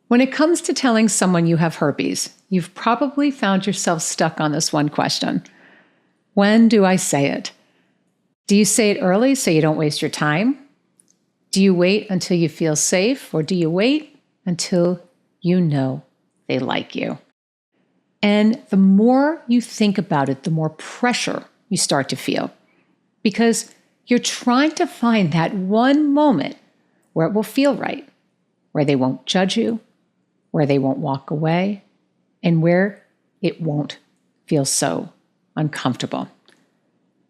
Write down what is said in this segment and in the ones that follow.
When it comes to telling someone you have herpes, you've probably found yourself stuck on this one question. When do I say it? Do you say it early so you don't waste your time? Do you wait until you feel safe, or do you wait until you know they like you? And the more you think about it, the more pressure you start to feel, because you're trying to find that one moment where it will feel right, where they won't judge you, where they won't walk away, and where it won't feel so uncomfortable.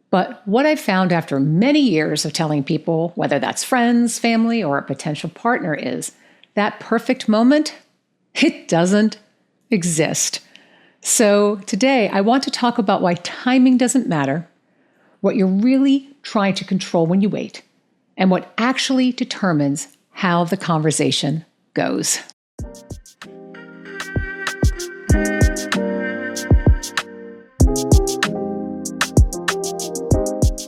But what I've found after many years of telling people, whether that's friends, family, or a potential partner, is that perfect moment, it doesn't exist. So today I want to talk about why timing doesn't matter, what you're really trying to control when you wait, and what actually determines how the conversation goes.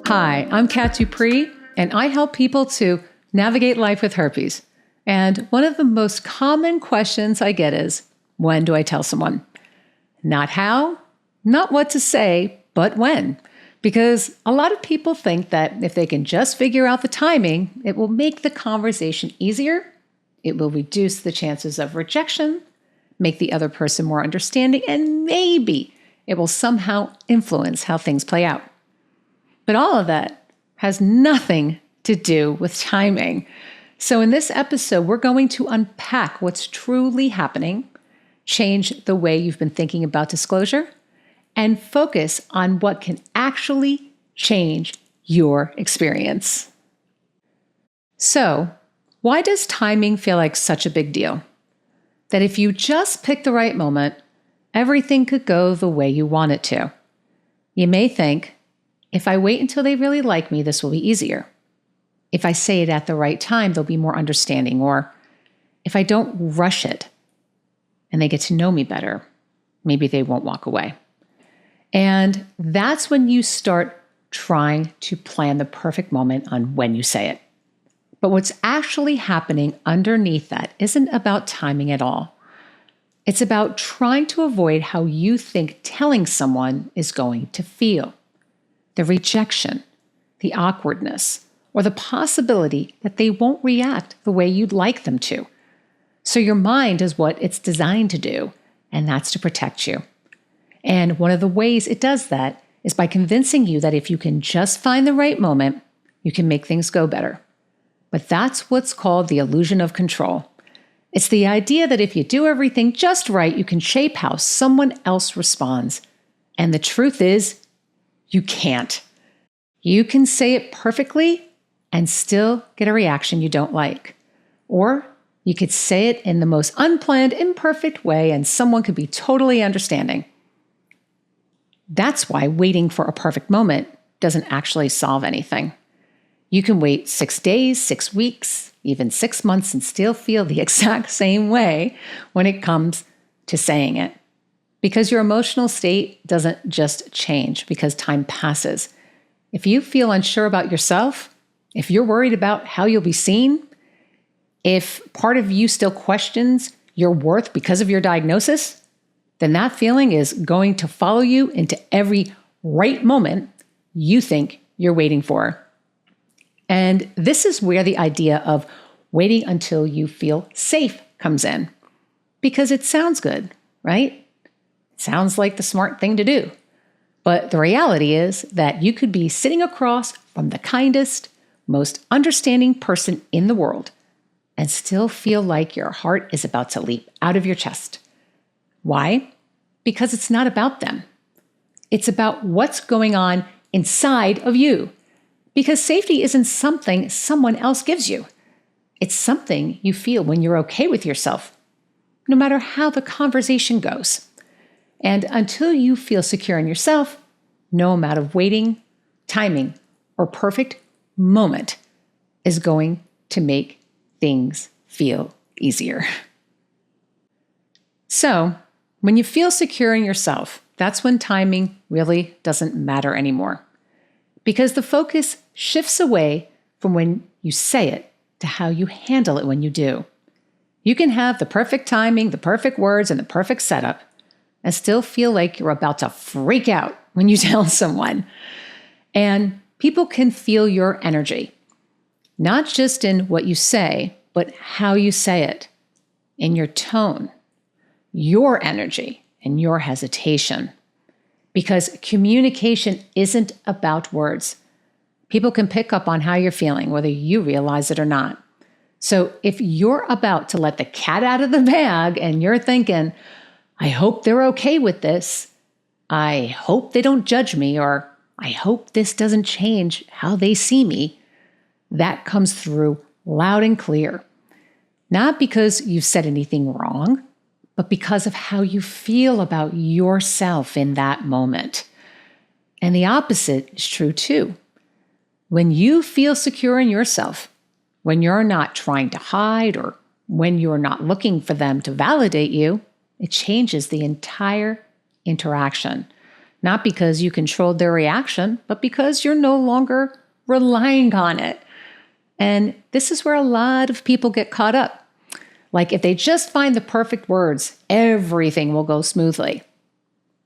Hi, I'm Dupree, and I help people to navigate life with herpes. And one of the most common questions I get is, when do I tell someone? Not how, not what to say, but when. Because a lot of people think that if they can just figure out the timing, it will make the conversation easier, it will reduce the chances of rejection, make the other person more understanding, and maybe it will somehow influence how things play out. But all of that has nothing to do with timing. So in this episode, we're going to unpack what's truly happening, change the way you've been thinking about disclosure, and focus on what can actually change your experience. So, why does timing feel like such a big deal? That if you just pick the right moment, everything could go the way you want it to. You may think, if I wait until they really like me, this will be easier. If I say it at the right time, they'll be more understanding. Or if I don't rush it and they get to know me better, maybe they won't walk away. And that's when you start trying to plan the perfect moment on when you say it. But what's actually happening underneath that isn't about timing at all. It's about trying to avoid how you think telling someone is going to feel. The rejection, the awkwardness, or the possibility that they won't react the way you'd like them to. So your mind does what it's designed to do, and that's to protect you. And one of the ways it does that is by convincing you that if you can just find the right moment, you can make things go better. But that's what's called the illusion of control. It's the idea that if you do everything just right, you can shape how someone else responds. And the truth is, you can't. You can say it perfectly and still get a reaction you don't like. Or you could say it in the most unplanned, imperfect way and someone could be totally understanding. That's why waiting for a perfect moment doesn't actually solve anything. You can wait 6 days, 6 weeks, even 6 months and still feel the exact same way when it comes to saying it. Because your emotional state doesn't just change because time passes. If you feel unsure about yourself, if you're worried about how you'll be seen, if part of you still questions your worth because of your diagnosis, then that feeling is going to follow you into every right moment you think you're waiting for. And this is where the idea of waiting until you feel safe comes in. Because it sounds good, right? Sounds like the smart thing to do. But the reality is that you could be sitting across from the kindest, most understanding person in the world and still feel like your heart is about to leap out of your chest. Why? Because it's not about them. It's about what's going on inside of you. Because safety isn't something someone else gives you. It's something you feel when you're okay with yourself, no matter how the conversation goes. And until you feel secure in yourself, no amount of waiting, timing, or perfect moment is going to make things feel easier. So, when you feel secure in yourself, that's when timing really doesn't matter anymore. Because the focus shifts away from when you say it to how you handle it when you do. You can have the perfect timing, the perfect words, and the perfect setup, and still feel like you're about to freak out when you tell someone. And people can feel your energy, not just in what you say, but how you say it, in your tone, your energy, and your hesitation. Because communication isn't about words. People can pick up on how you're feeling, whether you realize it or not. So if you're about to let the cat out of the bag and you're thinking, I hope they're okay with this, I hope they don't judge me, or I hope this doesn't change how they see me, that comes through loud and clear. Not because you've said anything wrong, but because of how you feel about yourself in that moment. And the opposite is true too. When you feel secure in yourself, when you're not trying to hide or when you're not looking for them to validate you, it changes the entire interaction. Not because you controlled their reaction, but because you're no longer relying on it. And this is where a lot of people get caught up. Like if they just find the perfect words, everything will go smoothly.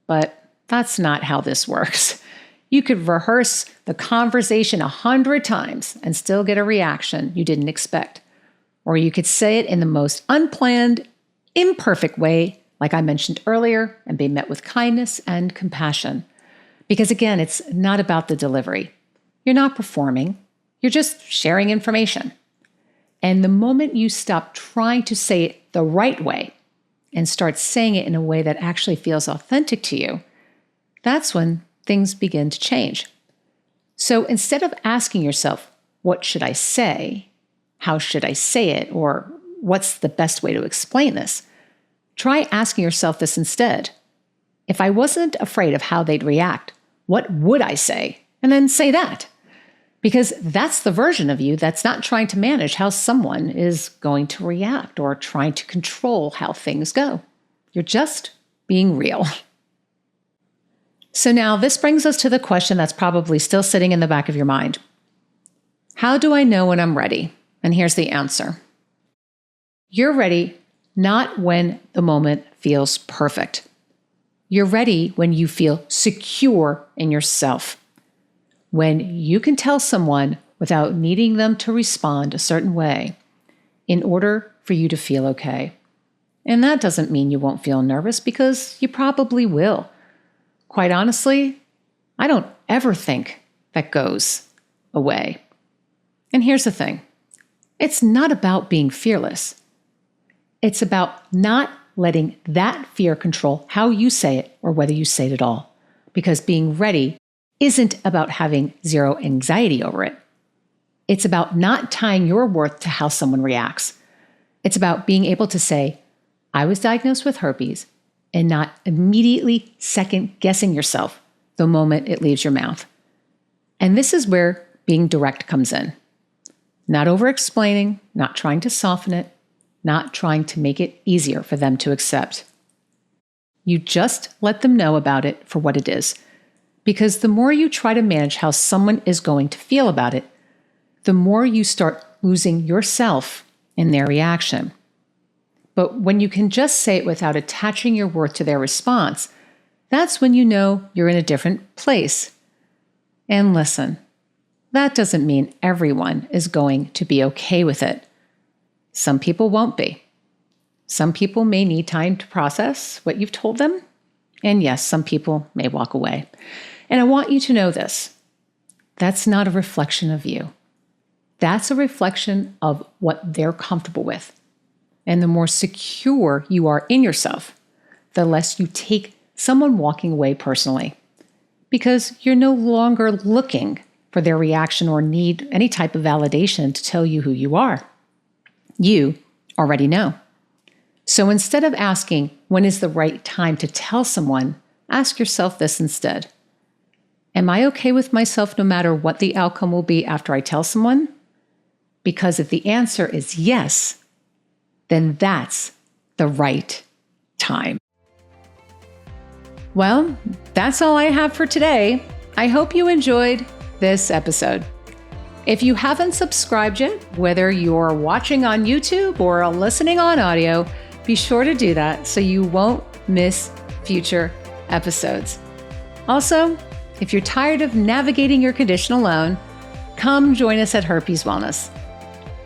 But that's not how this works. You could rehearse the conversation 100 times and still get a reaction you didn't expect. Or you could say it in the most unplanned, imperfect way, like I mentioned earlier, and be met with kindness and compassion. Because again, it's not about the delivery. You're not performing. You're just sharing information. And the moment you stop trying to say it the right way and start saying it in a way that actually feels authentic to you, that's when things begin to change. So instead of asking yourself, what should I say? How should I say it? Or what's the best way to explain this? Try asking yourself this instead. If I wasn't afraid of how they'd react, what would I say? And then say that. Because that's the version of you that's not trying to manage how someone is going to react or trying to control how things go. You're just being real. So now this brings us to the question that's probably still sitting in the back of your mind. How do I know when I'm ready? And here's the answer. You're ready not when the moment feels perfect. You're ready when you feel secure in yourself. When you can tell someone without needing them to respond a certain way in order for you to feel okay. And that doesn't mean you won't feel nervous, because you probably will. Quite honestly, I don't ever think that goes away. And here's the thing. It's not about being fearless. It's about not letting that fear control how you say it or whether you say it at all. Because being ready isn't about having zero anxiety over it. It's about not tying your worth to how someone reacts. It's about being able to say, I was diagnosed with herpes, and not immediately second guessing yourself the moment it leaves your mouth. And this is where being direct comes in. Not over-explaining, not trying to soften it, not trying to make it easier for them to accept. You just let them know about it for what it is. Because the more you try to manage how someone is going to feel about it, the more you start losing yourself in their reaction. But when you can just say it without attaching your worth to their response, that's when you know you're in a different place. And listen, that doesn't mean everyone is going to be okay with it. Some people won't be. Some people may need time to process what you've told them. And yes, some people may walk away. And I want you to know this. That's not a reflection of you. That's a reflection of what they're comfortable with. And the more secure you are in yourself, the less you take someone walking away personally. Because you're no longer looking for their reaction or need any type of validation to tell you who you are. You already know. So instead of asking, when is the right time to tell someone, ask yourself this instead. Am I okay with myself no matter what the outcome will be after I tell someone? Because if the answer is yes, then that's the right time. Well, that's all I have for today. I hope you enjoyed this episode. If you haven't subscribed yet, whether you're watching on YouTube or listening on audio, be sure to do that so you won't miss future episodes. Also, if you're tired of navigating your condition alone, come join us at Herpes Wellness.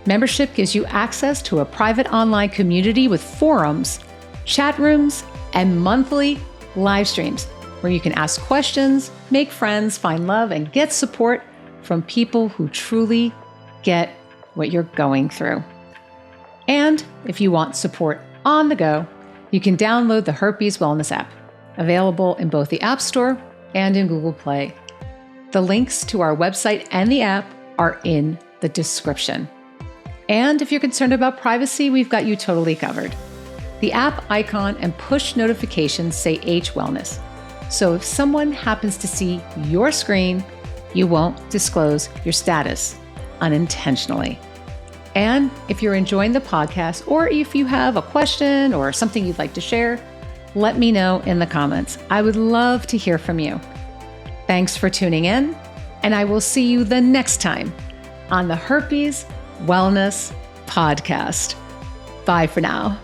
Membership gives you access to a private online community with forums, chat rooms, and monthly live streams where you can ask questions, make friends, find love, and get support from people who truly get what you're going through. And if you want support on the go, you can download the Herpes Wellness app, available in both the App Store and in Google Play. The links to our website and the app are in the description. And if you're concerned about privacy, we've got you totally covered. The app icon and push notifications say H Wellness. So if someone happens to see your screen, you won't disclose your status unintentionally. And if you're enjoying the podcast, or if you have a question or something you'd like to share, let me know in the comments. I would love to hear from you. Thanks for tuning in, and I will see you the next time on the Herpes Wellness Podcast. Bye for now.